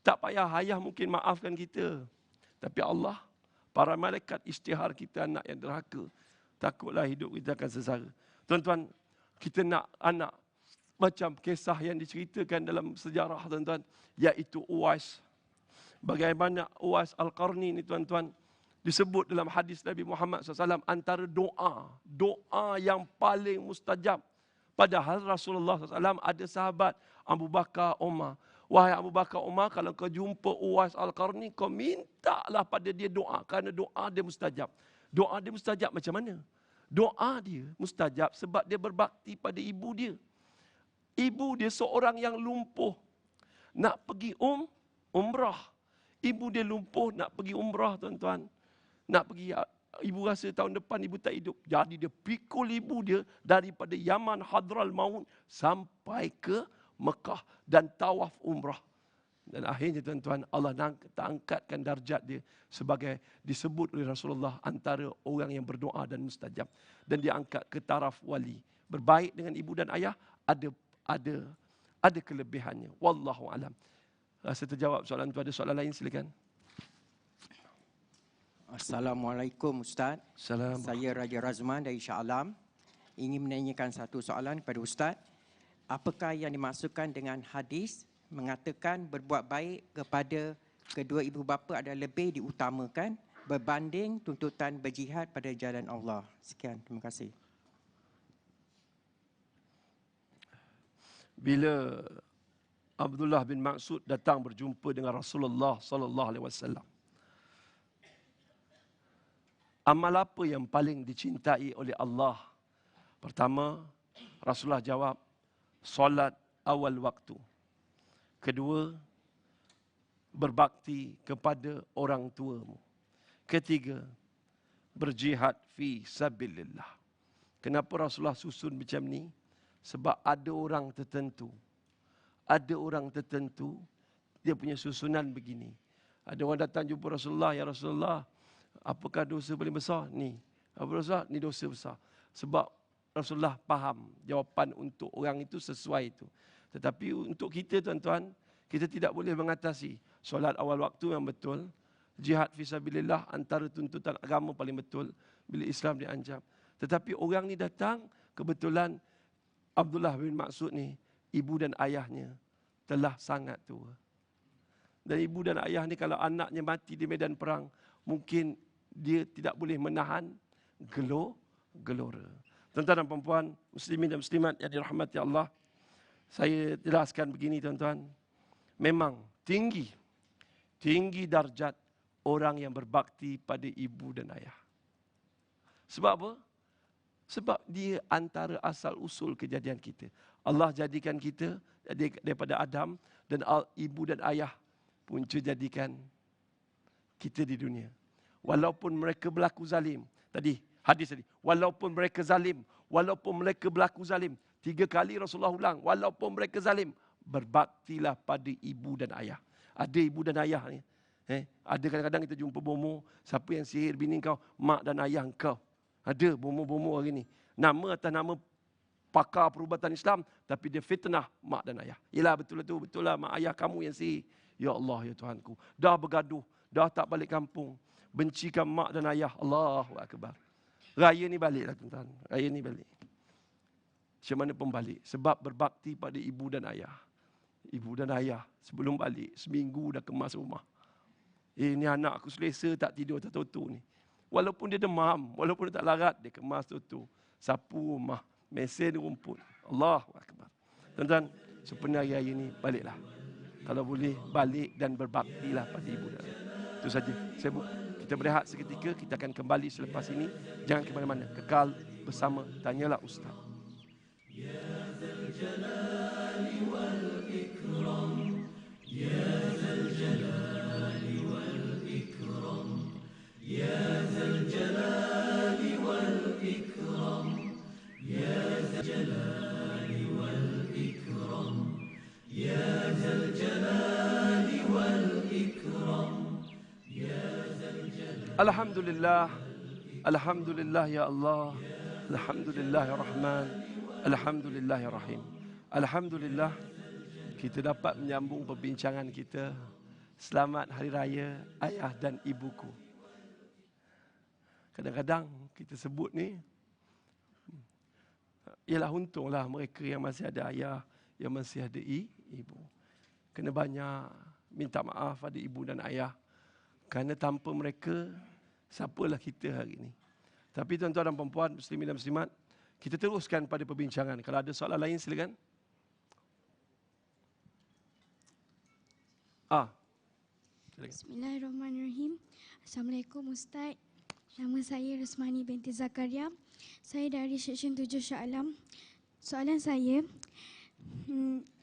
tak payah ayah mungkin maafkan kita. Tapi Allah, para malaikat isytihar kita anak yang derhaka. takutlah hidup kita akan sengsara. Tuan-tuan, kita nak anak macam kisah yang diceritakan dalam sejarah, tuan-tuan, iaitu Uwais. Bagaimana Uwais Al-Qarni ni, tuan-tuan, disebut dalam hadis Nabi Muhammad SAW antara doa yang paling mustajab. Padahal Rasulullah SAW ada sahabat Abu Bakar, Umar. Wahai Abu Bakar, Umar, kalau kau jumpa Uwais Al-Qarni, kau mintalah pada dia doa, kerana doa dia mustajab. Doa dia mustajab macam mana? Doa dia mustajab sebab dia berbakti pada ibu dia. Ibu dia seorang yang lumpuh, nak pergi umrah. Ibu dia lumpuh, nak pergi umrah, tuan-tuan. Nak pergi, ibu rasa tahun depan ibu tak hidup. Jadi dia pikul ibu dia daripada Yaman Hadral Maut sampai ke Mekah dan tawaf umrah. Dan akhirnya, tuan-tuan, Allah angkatkan darjat dia sebagai disebut oleh Rasulullah antara orang yang berdoa dan mustajab. Dan dia angkat ke taraf wali. Berbaik dengan ibu dan ayah ada kelebihannya. Wallahu alam. Saya terjawab soalan tu. Ada soalan lain, silakan. Assalamualaikum Ustaz. Salam. Saya Raja Razman dari Shah Alam. Ingin menanyakan satu soalan kepada Ustaz. Apakah yang dimaksudkan dengan hadis mengatakan berbuat baik kepada kedua ibu bapa adalah lebih diutamakan berbanding tuntutan berjihad pada jalan Allah? Sekian, terima kasih. Bila Abdullah bin Mas'ud datang berjumpa dengan Rasulullah sallallahu alaihi wasallam, amal apa yang paling dicintai oleh Allah? Pertama, Rasulullah jawab, solat awal waktu. Kedua, berbakti kepada orang tuamu. Ketiga, berjihad fi sabilillah. Kenapa Rasulullah susun macam ni? Sebab ada orang tertentu, dia punya susunan begini. Ada orang datang jumpa Rasulullah, ya Rasulullah, apakah dosa paling besar? Ni. Apa Rasulullah? Ni dosa besar. Sebab Rasulullah faham jawapan untuk orang itu sesuai itu. Tetapi untuk kita, tuan-tuan, kita tidak boleh mengatasi. Solat awal waktu yang betul, jihad fisabilillah antara tuntutan agama paling betul bila Islam diancam. Tetapi orang ni datang, kebetulan Abdullah bin Mas'ud ni, ibu dan ayahnya telah sangat tua. Dan ibu dan ayah ni kalau anaknya mati di medan perang, mungkin dia tidak boleh menahan gelora. Tuan-tuan dan puan-puan, muslimin dan muslimat yang dirahmati Allah, saya jelaskan begini, tuan-tuan. Memang tinggi darjat orang yang berbakti pada ibu dan ayah. Sebab apa? Sebab dia antara asal usul kejadian kita. Allah jadikan kita daripada Adam, dan ibu dan ayah punca jadikan kita di dunia. Walaupun mereka berlaku zalim. Hadis tadi. Walaupun mereka berlaku zalim. 3 kali Rasulullah ulang. Walaupun mereka zalim, berbaktilah pada ibu dan ayah. Ada ibu dan ayah ni. Ada kadang-kadang kita jumpa bomo, siapa yang sihir bini kau? Mak dan ayah kau. Ada bomo-bomo hari ni. Nama atas nama pakar perubatan Islam, tapi dia fitnah mak dan ayah. Yelah, betul lah mak ayah kamu yang sihir. Ya Allah, ya Tuhanku. Dah bergaduh, dah tak balik kampung. Bencikan mak dan ayah. Allahu Akbar. Raya ni baliklah, tuan-tuan. Raya ni balik. Macam mana pun balik. Sebab berbakti pada ibu dan ayah. Ibu dan ayah sebelum balik, seminggu dah kemas rumah. Ni anak aku selesa tak tidur, tak tutup ni. Walaupun dia demam, walaupun dia tak larat, dia kemas tutup. Sapu rumah, mesin rumput. Allahu Akbar. Tuan-tuan, sepenuh hari ni baliklah. Kalau boleh, balik dan berbaktilah pada ibu dan ayah. Itu saja. Kita berehat seketika, kita akan kembali selepas ini. Jangan ke mana-mana, kekal bersama Tanyalah Ustaz. Ya Zal Jalali wal Ikram, Ya Zal Jalali wal Ikram, Ya Zal Jalali wal Ikram, Ya Zal Jalali wal Ikram, Ya Zal Jalali wal Ikram, Ya Zal Jalali. Alhamdulillah ya Allah, alhamdulillah ya Rahman, alhamdulillah ya Rahim. Alhamdulillah kita dapat menyambung perbincangan kita. Selamat Hari Raya Ayah dan Ibuku. Kadang-kadang kita sebut ni, ialah untunglah mereka yang masih ada ayah, yang masih ada ibu. Kena banyak minta maaf pada ibu dan ayah. Kerana tanpa mereka, siapalah kita hari ini. Tapi tuan-tuan dan puan-puan, muslimin dan muslimat, kita teruskan pada perbincangan. Kalau ada soalan lain, silakan. Silakan. Bismillahirrahmanirrahim. Assalamualaikum Ustaz. Nama saya Rusmani binti Zakaria. Saya dari Seksyen 7 Shah Alam. Soalan saya,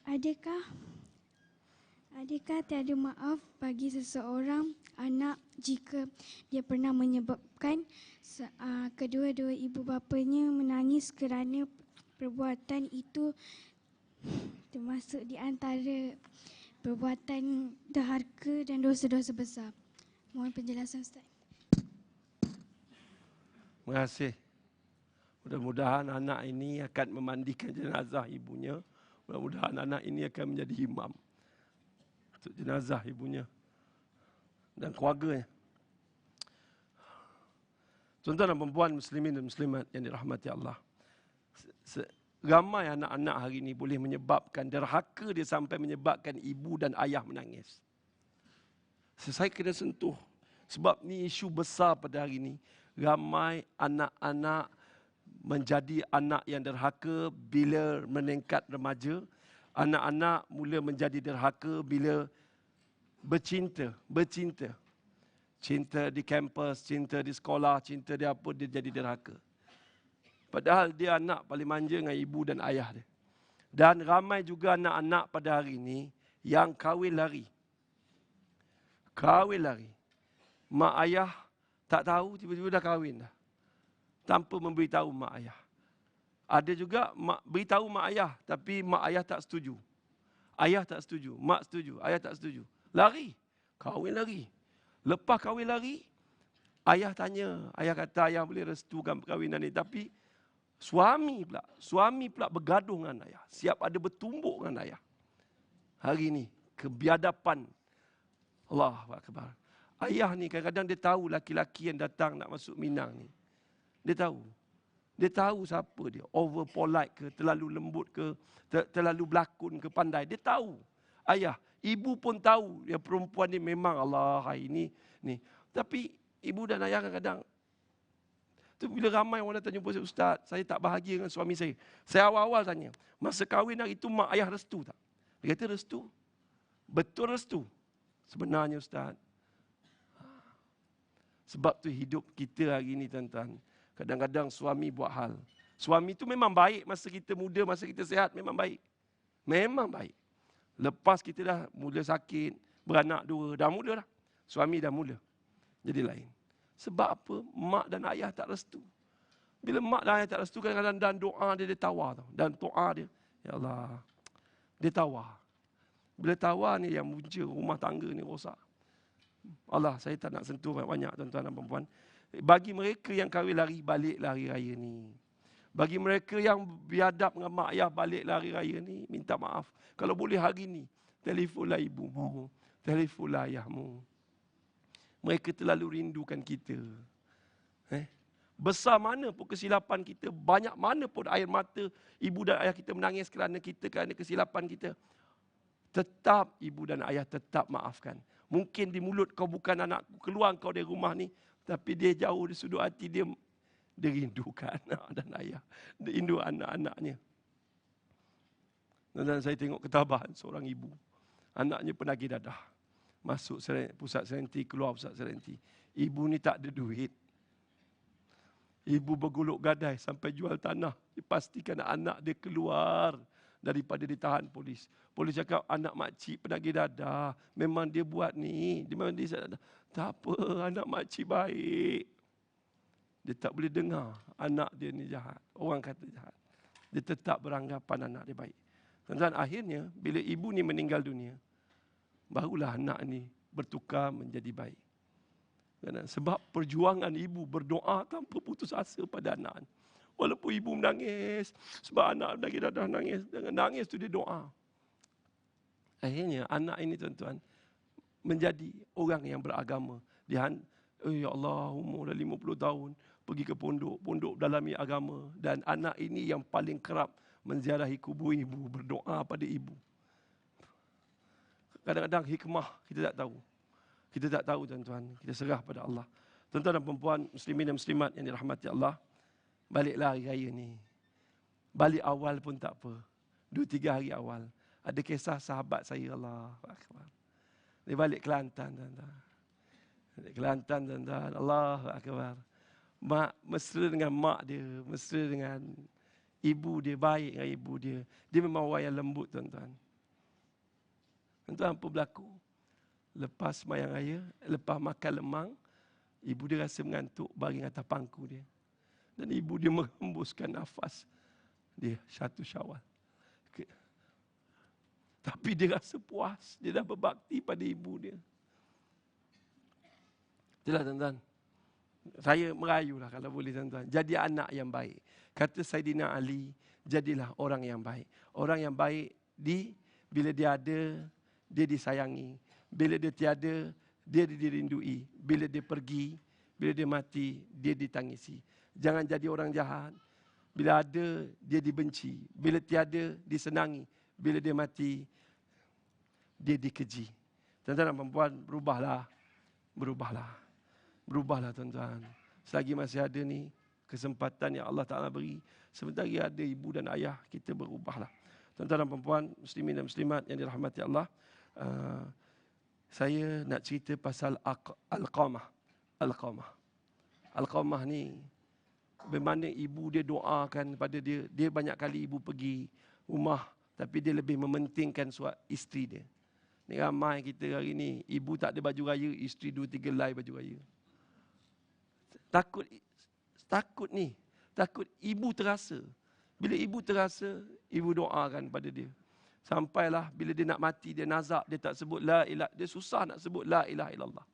adakah tiada maaf bagi seseorang anak jika dia pernah menyebabkan kedua-dua ibu bapanya menangis kerana perbuatan itu termasuk di antara perbuatan derhaka dan dosa-dosa besar? Mohon penjelasan Ustaz. Terima kasih. Mudah-mudahan anak ini akan memandikan jenazah ibunya. Mudah-mudahan anak ini akan menjadi imam untuk jenazah ibunya dan keluarganya. Tuan-tuan dan puan muslimin dan muslimat yang dirahmati Allah. Ramai anak-anak hari ini boleh menyebabkan derhaka dia sampai menyebabkan ibu dan ayah menangis. Saya kena sentuh. Sebab ni isu besar pada hari ini. Ramai anak-anak menjadi anak yang derhaka bila meningkat remaja. Anak-anak mula menjadi derhaka bila bercinta. Cinta di kampus, cinta di sekolah, cinta di apa, dia jadi derhaka. Padahal dia anak paling manja dengan ibu dan ayah dia. Dan ramai juga anak-anak pada hari ini yang kahwin lari. Mak ayah tak tahu, tiba-tiba dah kahwin dah. Tanpa memberitahu mak ayah. Ada juga beritahu mak ayah, tapi mak ayah tak setuju. Ayah tak setuju, mak setuju, ayah tak setuju. Lari, kahwin lari. Lepas kahwin lari, ayah tanya, ayah kata ayah boleh restukan perkahwinan ni, tapi suami pula bergaduh dengan ayah. Siap ada bertumbuk dengan ayah. Hari ini, kebiadaban. Allahu Akbar. Ayah ni kadang-kadang dia tahu laki-laki yang datang nak masuk Minang ni. Dia tahu. Dia tahu siapa dia. Over polite ke, terlalu lembut ke, terlalu berlakon ke, pandai. Dia tahu. Ayah, ibu pun tahu yang perempuan ni memang Allah ini ni. Tapi ibu dan ayah kadang-kadang tu bila ramai orang datang jumpa saya, Ustaz, saya tak bahagia dengan suami saya. Saya awal-awal tanya, masa kahwin hari itu mak ayah restu tak? Dia kata restu. Betul restu. Sebenarnya Ustaz, sebab tu hidup kita hari ini tuan-tuan. Kadang-kadang suami buat hal. Suami tu memang baik masa kita muda, masa kita sihat, memang baik. Memang baik. Lepas kita dah mula sakit, beranak dua, dah mula dah. Suami dah mula. Jadi lain. Sebab apa? Mak dan ayah tak restu. Bila mak dan ayah tak restu, kadang-kadang dan doa dia tawar tau. Dan doa dia, ya Allah, dia tawar. Bila tawar ni yang punca rumah tangga ni rosak. Allah, saya tak nak sentuh banyak tuan-tuan dan puan-puan. Bagi mereka yang kahwin lari, baliklah hari raya ni. Bagi mereka yang biadab dengan mak ayah, baliklah hari raya ni, minta maaf. Kalau boleh hari ni, telefonlah ibumu, telefonlah ayahmu. Mereka terlalu rindukan kita. Besar mana pun kesilapan kita, banyak mana pun air mata ibu dan ayah kita menangis kerana kesilapan kita. Tetap ibu dan ayah tetap maafkan. Mungkin di mulut kau bukan anakku, keluar kau dari rumah ni, tapi dia jauh di sudut hati dia rindukan anak dan ayah. Dia rindu anak-anaknya. Dan saya tengok ketabahan seorang ibu. Anaknya penagih dadah. Masuk pusat serenti, keluar pusat serenti. Ibu ni tak ada duit. Ibu bergolok gadai sampai jual tanah. Dipastikan anak dia keluar daripada ditahan polis. Polis cakap anak makcik penagih dadah. Memang dia buat ni. Memang dia dadah. Tak apa, anak makcik baik. Dia tak boleh dengar anak dia ni jahat. Orang kata jahat. Dia tetap beranggapan anak dia baik. Dan akhirnya bila ibu ni meninggal dunia, barulah anak ni bertukar menjadi baik. Sebab perjuangan ibu berdoa tanpa putus asa pada anak. Walaupun ibu menangis, sebab anak lagi dah nangis. Dengan nangis tu dia doa. Akhirnya anak ini tuan-tuan menjadi orang yang beragama. Ya Allah, umur dah 50 tahun, pergi ke pondok dalami agama. Dan anak ini yang paling kerap menziarahi kubur ibu, berdoa pada ibu. Kadang-kadang hikmah kita tak tahu. Kita tak tahu tuan-tuan, kita serah pada Allah. Tuan-tuan dan perempuan, muslimin dan muslimat yang dirahmati Allah, baliklah hari raya ni. Balik awal pun tak apa. 2-3 hari awal. Ada kisah sahabat saya, Allah Akbar. Dia balik Kelantan, tuan-tuan. Balik Kelantan, tuan-tuan. Allah Akbar. Mak mesra dengan mak dia, mesra dengan ibu dia, baik dengan ibu dia. Dia memang orang yang lembut, tuan-tuan. Tuan-tuan, apa berlaku? Lepas sembahyang raya, lepas makan lemang, ibu dia rasa mengantuk baring atas pangku dia. Dan ibu dia menghembuskan nafas dia 1 Syawal. Tapi dia rasa puas, dia dah berbakti pada ibu dia. Itulah tuan-tuan. Saya merayulah kalau boleh tuan-tuan. Jadi anak yang baik. Kata Saidina Ali, jadilah orang yang baik. Orang yang baik bila dia ada, dia disayangi. Bila dia tiada, dia dirindui. Bila dia pergi, bila dia mati, dia ditangisi. Jangan jadi orang jahat. Bila ada, dia dibenci. Bila tiada, disenangi. Bila dia mati, dia dikeji. Tuan-tuan dan perempuan, berubahlah. Berubahlah. Berubahlah tuan-tuan. Selagi masih ada ni, kesempatan yang Allah Ta'ala beri. Sebentar lagi ada ibu dan ayah, kita berubahlah. Tuan-tuan dan perempuan, muslimin dan muslimat yang dirahmati Allah. Saya nak cerita pasal Alqamah. Alqamah. Alqamah ni, bagaimana ibu dia doakan pada dia. Dia banyak kali ibu pergi rumah, tapi dia lebih mementingkan isteri dia. Ni ramai kita hari ni, ibu tak ada baju raya, isteri 2-3 helai baju raya. Takut ni. Takut ibu terasa. Bila ibu terasa, ibu doakan pada dia. Sampailah bila dia nak mati, dia nazak, dia tak sebut la ilah, dia susah nak sebut la ilaha illallah.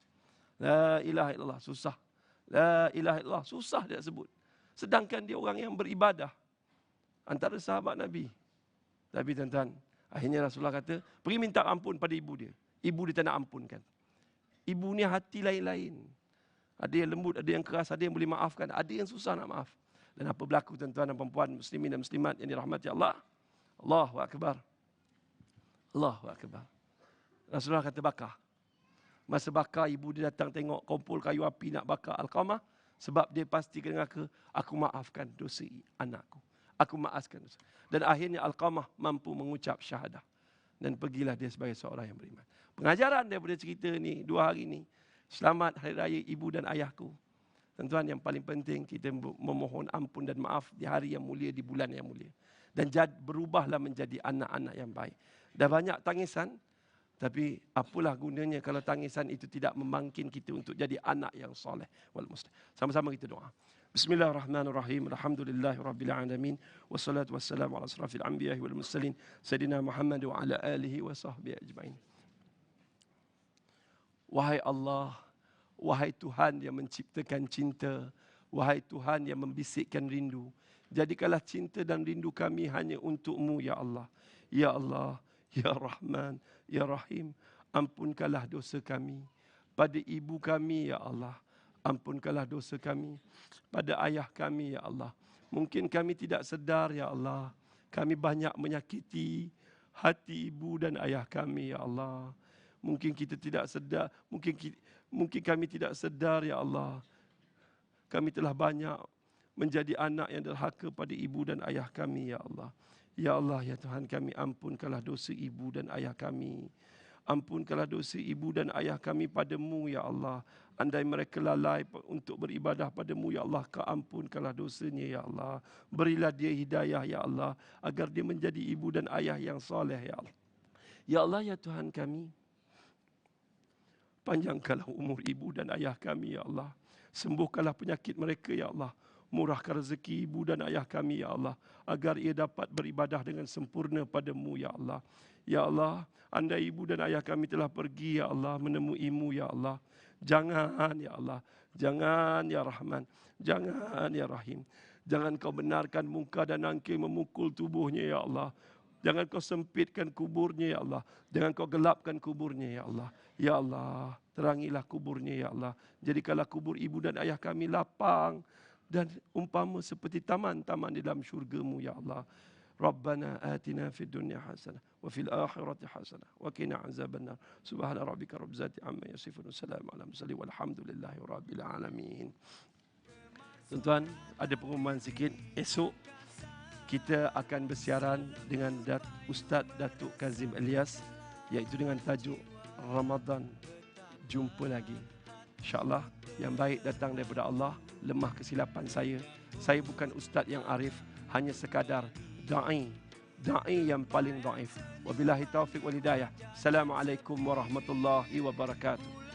La ilaha illallah, susah. La ilaha illallah, susah dia nak sebut. Sedangkan dia orang yang beribadah. Antara sahabat Nabi. Tapi tuan-tuan, akhirnya Rasulullah kata, pergi minta ampun pada ibu dia. Ibu dia tak nak ampunkan. Ibu ni hati lain-lain. Ada yang lembut, ada yang keras, ada yang boleh maafkan, ada yang susah nak maaf. Dan apa berlaku tuan-tuan dan perempuan, muslimin dan muslimat yang dirahmati Allah? Allahu Akbar. Allahu Akbar. Rasulullah kata bakar. Masa bakar, ibu dia datang tengok kumpul kayu api nak bakar Alqamah. Sebab dia pasti kena aku maafkan dosa anakku. Aku maafkan dosa. Dan akhirnya Alqamah mampu mengucap syahadah. Dan pergilah dia sebagai seorang yang beriman. Pengajaran daripada cerita ni, 2 hari ni. Selamat Hari Raya ibu dan ayahku. Tuan-tuan, yang paling penting kita memohon ampun dan maaf di hari yang mulia, di bulan yang mulia. Dan berubahlah menjadi anak-anak yang baik. Dah banyak tangisan, tapi apalah gunanya kalau tangisan itu tidak membangkit kita untuk jadi anak yang soleh wal muslim. Sama-sama kita doa. Bismillahirrahmanirrahim. Alhamdulillahirabbil alamin. Wassalatu wassalamu ala asrafil anbiya'i wal mursalin sayyidina Muhammad wa ala alihi wa sahbihi ajmain. Wahai Allah, wahai Tuhan yang menciptakan cinta, wahai Tuhan yang membisikkan rindu, jadikanlah cinta dan rindu kami hanya untuk-Mu ya Allah. Ya Allah, Ya Rahman, Ya Rahim, ampunkanlah dosa kami. Pada ibu kami, Ya Allah, ampunkanlah dosa kami. Pada ayah kami, Ya Allah. Mungkin kami tidak sedar, Ya Allah. Kami banyak menyakiti hati ibu dan ayah kami, Ya Allah. Mungkin kita tidak sedar, mungkin kami tidak sedar, Ya Allah. Kami telah banyak menjadi anak yang derhaka pada ibu dan ayah kami, Ya Allah. Ya Allah, ya Tuhan kami, ampunkanlah dosa ibu dan ayah kami. Ampunkanlah dosa ibu dan ayah kami padamu, ya Allah. Andai mereka lalai untuk beribadah padamu, ya Allah, kau ampunkanlah dosanya, ya Allah. Berilah dia hidayah, ya Allah, agar dia menjadi ibu dan ayah yang soleh, ya Allah. Ya Allah, ya Tuhan kami, panjangkanlah umur ibu dan ayah kami, ya Allah. Sembuhkanlah penyakit mereka, ya Allah. Murahkan rezeki ibu dan ayah kami, ya Allah, agar ia dapat beribadah dengan sempurna padamu, ya Allah. Ya Allah, andai ibu dan ayah kami telah pergi, ya Allah, menemuimu, ya Allah. Jangan, ya Allah. Jangan, ya Rahman. Jangan, ya Rahim. Jangan kau benarkan muka dan nangkil memukul tubuhnya, ya Allah. Jangan kau sempitkan kuburnya, ya Allah. Jangan kau gelapkan kuburnya, ya Allah. Ya Allah, terangilah kuburnya, ya Allah. Jadikanlah kubur ibu dan ayah kami lapang dan umpama seperti taman-taman di dalam syurga-Mu, ya Allah. Rabbana atina fid dunya hasanah wa fil akhirati hasanah wa qina azabannar. Subhana rabbika rabbil izzati amma yasifun. Wassalamu ala mursalin walhamdulillahi rabbil alamin. Tuan-tuan, ada pengumuman sikit. Esok kita akan bersiaran dengan Ustaz Datuk Kazim Elias, iaitu dengan tajuk Ramadan Jumpa Lagi. InsyaAllah yang baik datang daripada Allah, lemah kesilapan saya. Saya bukan ustaz yang arif, hanya sekadar da'i yang paling dhaif. Wabillahi taufiq wal hidayah. Assalamualaikum warahmatullahi wabarakatuh.